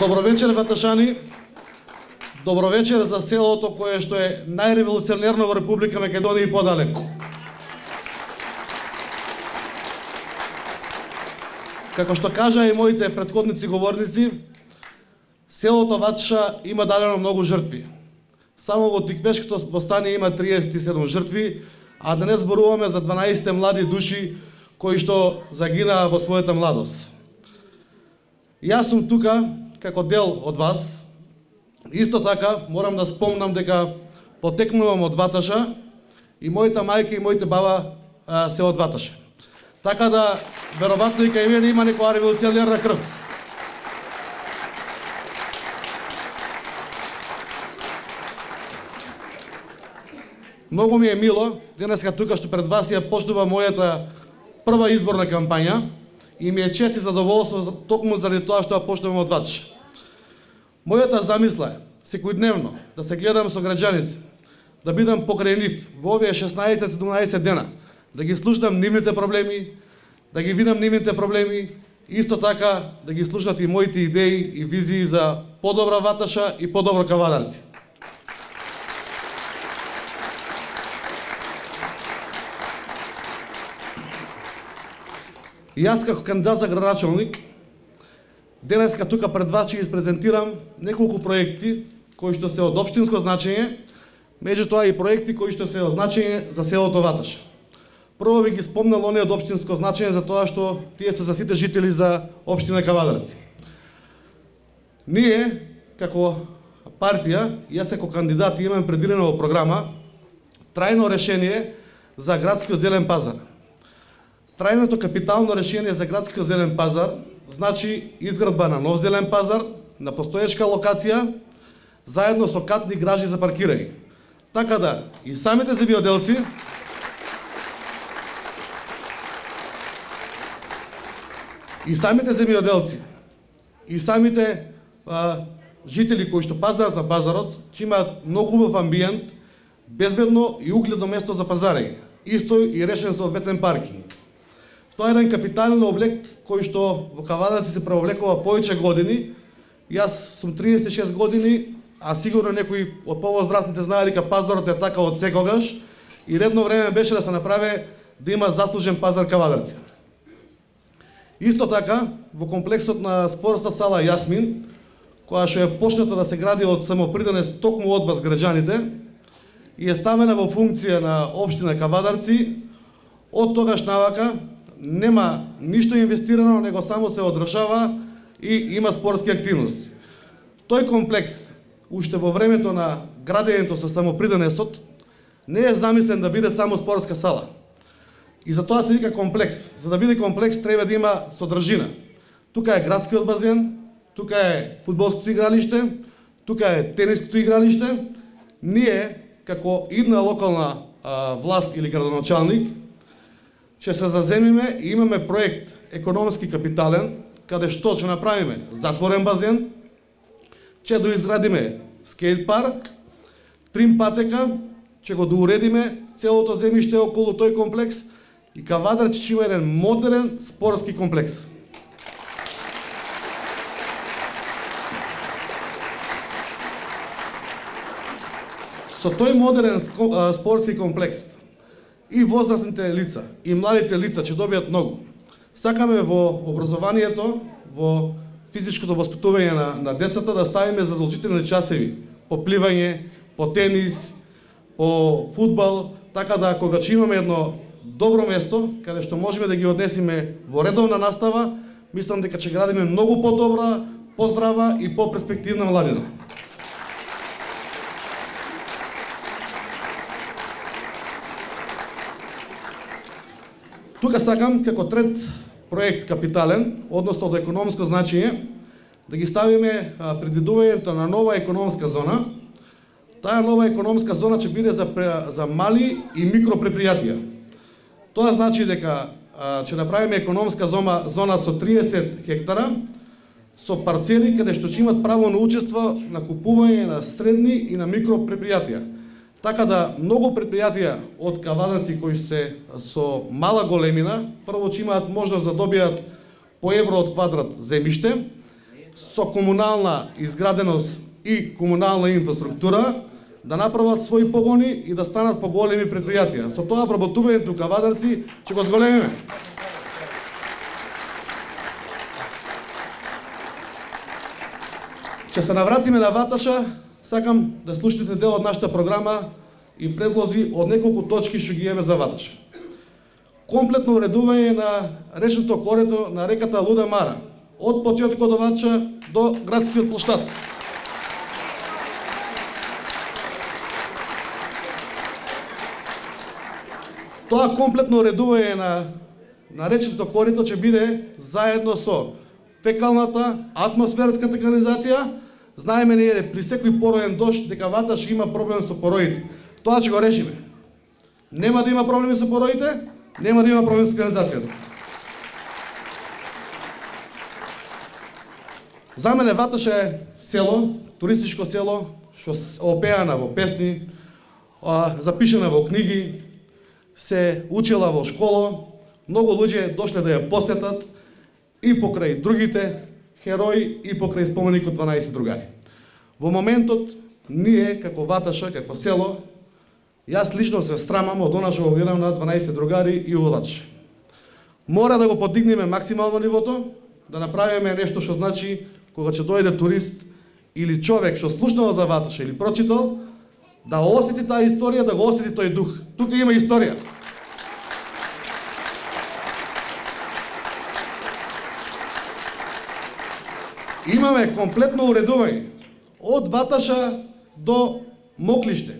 Добро вечер, Ваташани. Добро вечер за селото кое што е најреволуционерно во Република Македонија и подалеку. Како што кажа и моите претходници говорници, селото Ваташа има дадено многу жртви. Само во Тиквешкото востание има 37 жртви, а денес зборуваме за 12 млади души кои што загинаа во својата младост. Јас сум тука како дел од вас. Исто така морам да спомнам дека потекнувам од Ваташа и мојата мајка и моите баба се од Ваташа. Така да веројатно и кај мене има некоја револуционерна крв. Многу ми е мило денеска тука што пред вас ја почнува мојата прва изборна кампања и ми е чест и задоволство токму заради тоа што ја почнувам од Ваташа. Мојата замисла е секојдневно да се гледам со граѓаните, да бидам покрај нив во овие 16-17 дена, да ги слушнам нивните проблеми, да ги видам нивните проблеми, исто така да ги слушнат и моите идеи и визии за подобра Ваташа и подобро Кавадарци. И јас како кандидат за градоначалник денеска тука пред вас ќе испрезентирам неколку проекти кои што се од општинско значење, меѓутоа и проекти кои што се од значење за селото Ваташа. Прво би ги спомнал оние од општинско значење за тоа што тие се за сите жители за општина Кавадарци. Ние како партија, јас како кандидат имам предвидено во програма трајно решение за градскиот зелен пазар. Трајното капитално решение за градскиот зелен пазар значи изградба на нов зелен пазар на постоечка локација заедно со катни гражи за паркирање. Така да и самите земјоделци и самите жители кои што пазарат на пазарот ќе имаат многу убав амбиент, безбедно и угледно место за пазарење. Исто и решен соодветен паркинг. Тоа е еден капитален облек кој што во Кавадарци се преовлекува повеќе години. Јас сум 36 години, а сигурно некои од повозрастните знаат дека пазарот е така од секогаш и редно време беше да се направи да има заслужен пазар Кавадарци. Исто така, во комплексот на спортска сала Јасмин, која што е почната да се гради од самопридонес токму од вас граѓаните и е ставена во функција на општина Кавадарци, од тогаш навака нема ништо инвестирано, него само се одржава и има спортски активности. Тој комплекс, уште во времето на градењето со самопридонесот, не е замислен да биде само спортска сала. И затоа се вика комплекс. За да биде комплекс треба да има содржина. Тука е градскиот базен, тука е фудбалското игралиште, тука е тениското игралиште. Ние, како идна локална власт или градоначалник, ќе се заземиме и имаме проект економски капитален, каде што ќе направиме затворен базен, ќе доизградиме скејт парк, трим патека, ќе го доуредиме целото земјиште околу тој комплекс и Кавадарци ќе има еден модерен спортски комплекс. Со тој модерен спортски комплекс и возрастните лица, и младите лица ќе добијат многу. Сакаме во образованието, во физичкото воспитување на децата да ставиме задолжителни часови по пливање, по тенис, по фудбал, така да кога ќе имаме едно добро место каде што можеме да ги однесеме во редовна настава, мислам дека ќе градиме многу подобра, поздрава и поперспективна младина. Тука сакам како трет проект капитален, односно од економско значење, да ги ставиме предвидувањето на нова економска зона. Таа нова економска зона ќе биде за мали и микропредпријатија. Тоа значи дека ќе направиме економска зона со 30 хектара, со парцели каде што ќе имат право на учество на купување на средни и на микропредпријатија. Така да многу предпријатија од Кавадарци кои се со мала големина, прво ќе имаат можност да добијат по евро од квадрат земјиште, со комунална изграденост и комунална инфраструктура да направат своји погони и да станат поголеми предпријатија. Со тоа вработувањето у Кавадарци ќе го зголемиме. Ќе се навратиме на Ваташа, сакам да слушнете дел од нашата програма и предлози од неколку точки што ги имаме за Ваташа. Комплетно уредување на речното корито на реката Луда Мара, од почетокот до Ваташа до градскиот плоштад. Тоа комплетно уредување на речното корито ќе биде заедно со фекалната, атмосферската канализација. Знаеме ние при секој пороен дожд дека Ваташ има проблем со пороите. Тоа ќе го решиме. Нема да има проблеми со пороите, нема да има проблем со канализацијата. За мене Ваташ е село, туристичко село, што опеана во песни, запишана во книги, се учела во школа, многу луѓе дошле да ја посетат и покрај другите херои и покрај споменикот 12 другари. Во моментот, ние како Ваташа, како село, јас лично се срамам од она што го гледам на 12 другари и Ваташа. Мора да го подигнеме максимално нивото, да направиме нешто што значи кога ќе дојде турист или човек што слушнал за Ваташа или прочитал, да осети таа историја, да го осети тој дух. Тука има историја. Имаме комплетно уредување од Ваташа до Моклиште.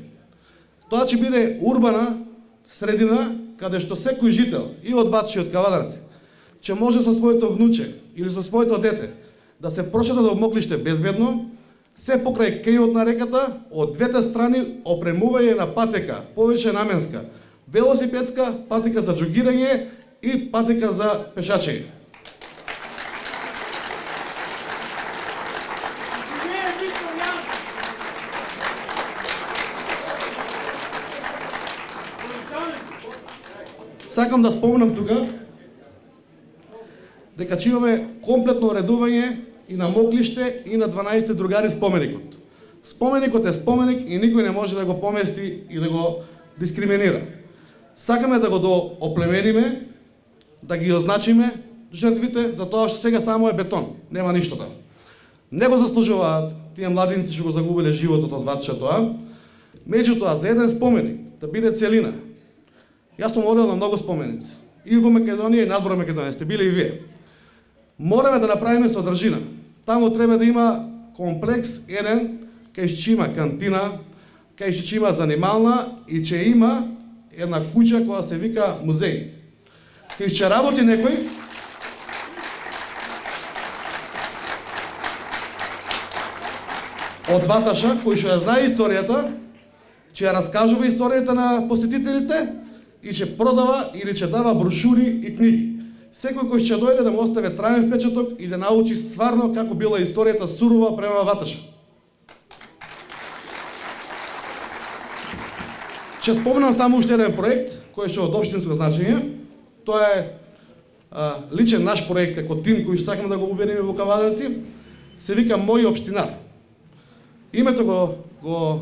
Тоа ќе биде урбана средина каде што секој жител и од Ваташа и од Кавадарци ќе може со своето внуче или со своето дете да се прошета до Моклиште безбедно, се покрај кејот на реката, од двете страни опремување на патека, повеќе наменска, велосипедска, патека за џогирање и патека за пешачење. Сакам да спомнам тука дека ќе имаме комплетно уредување и на Моклиште и на 12 другари споменикот. Споменикот е споменик и никој не може да го помести и да го дискриминира. Сакаме да го дооплемениме, да ги означиме жртвите, затоа што сега само е бетон, нема ништо там. Не го заслужуваат тие младинци што го загубиле животот од Ваташа тоа. Меѓутоа, за еден споменик да биде целина. Јас сум одел на многу споменици. И во Македонија и надвор Македонија, сте биле и вие. Мораме да направиме содржина. Таму треба да има комплекс еден, кај што има кантина, кај што има занимална и ќе има една куќа која се вика музеј. Кај што работи некој од Ваташа, кој што ја знае историјата, ќе ја раскажува историјата на посетителите и ќе продава или ќе дава брошури и книги. Секој кој ќе дојде да му остави траен впечаток и да научи стварно како била историјата сурова према Ваташа. Ќе спомнам само уште еден проект кој што од општинско значење. Тоа е личен наш проект како тим кој што сакаме да го уведеме во Кавадарци. Се вика Мој општинар. Името го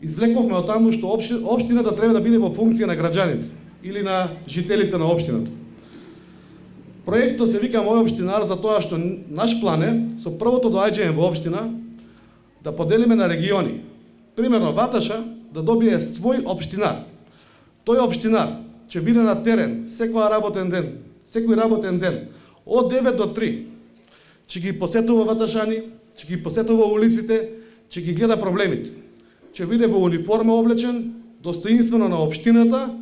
извлековме од таму што општината треба да биде во функција на граѓаните или на жителите на општината. Проектот се вика Мој општинар за тоа што наш план е со првото доаѓање во општина да поделиме на региони. Примерно Ваташа да добие свој општинар. Тој општинар ќе биде на терен секој работен ден од 9 до 3. Ќе ги посетува ваташани, ќе ги посетува улиците, ќе ги гледа проблемите. Ќе биде во униформа облечен, достоинствено на општината,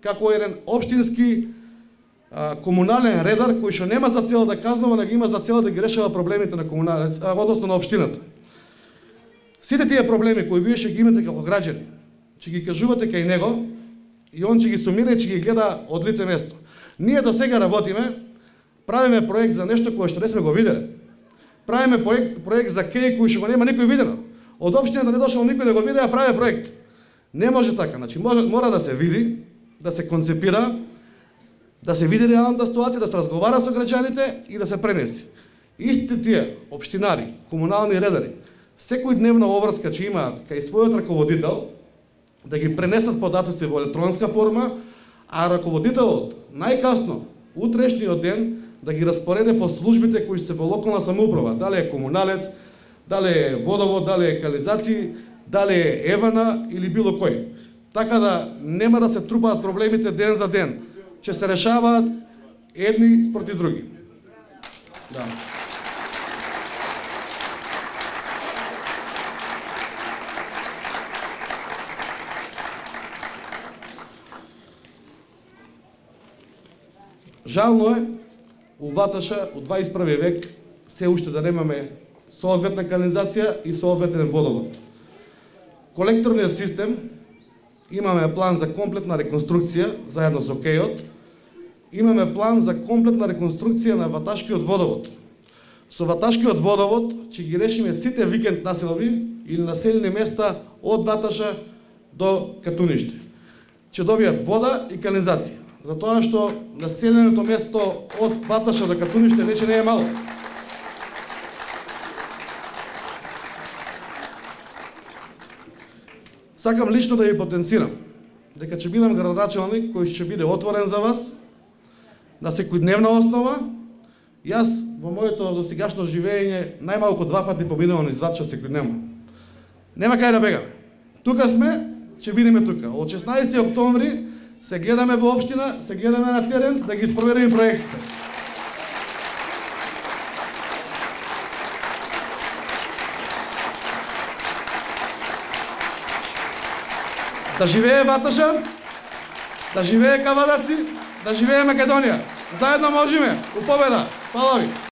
како еден општински комунален редар кој што нема за цел да казнува, но има за цел да ги решава проблемите на односно на општината. Сите тие проблеми кои вие ќе ги имате како граѓани, ќе ги кажувате кај него и он ќе ги сумира и ќе ги гледа од лице место. Ние до сега работиме, правиме проект за нешто кое што не сме го виделе. Правиме проект за кеј кој што го нема никој видено. Од општината не дошол никој да го види, а прави проект. Не може така, значи мора да се види, да се концепира, да се види реалната ситуација, да се разговара со граѓаните и да се пренеси. Истите тие општинари, комунални редари, секојдневна обврска че имаат кај својот раководител, да ги пренесат податоци во електронска форма, а раководителот најкасно утрешниот ден да ги распореде по службите кои се во локална самоуправа, дали е комуналец, дали е водовод, дали е канализации, дали е ЕВН или било кој. Така да нема да се трупаат проблемите ден за ден, че се решаваат едни спроти други. Да. Жално е, у Ваташа, у 21. век, се уште да немаме соодветна канализација и соодветен водовод. Колекторниот систем, имаме план за комплетна реконструкција, заедно со КЕОТ, имаме план за комплетна реконструкција на Ваташкиот водовод. Со Ваташкиот водовод ќе ги решиме сите викенд населби или населени места од Ваташа до Катуниште. Ќе добијат вода и канализација. Затоа што населеното место од Ваташа до Катуниште веќе не е мало. Сакам лично да ви потенцирам дека ќе бидам градоначалник кој ќе биде отворен за вас на секојдневна основа. Јас во моето досегашно живење најмалку 2 пати поминувам низ Ваташа секојдневно. Нема кај да бегаме. Тука сме, ќе бидеме тука. Од 16 октомври се гледаме во општина, се гледаме на терен да ги спроведеме проектите. Да живее Ваташа, да живее Кавадаци, да живее Македонија. Заедно можеме. У победа. Фала ви.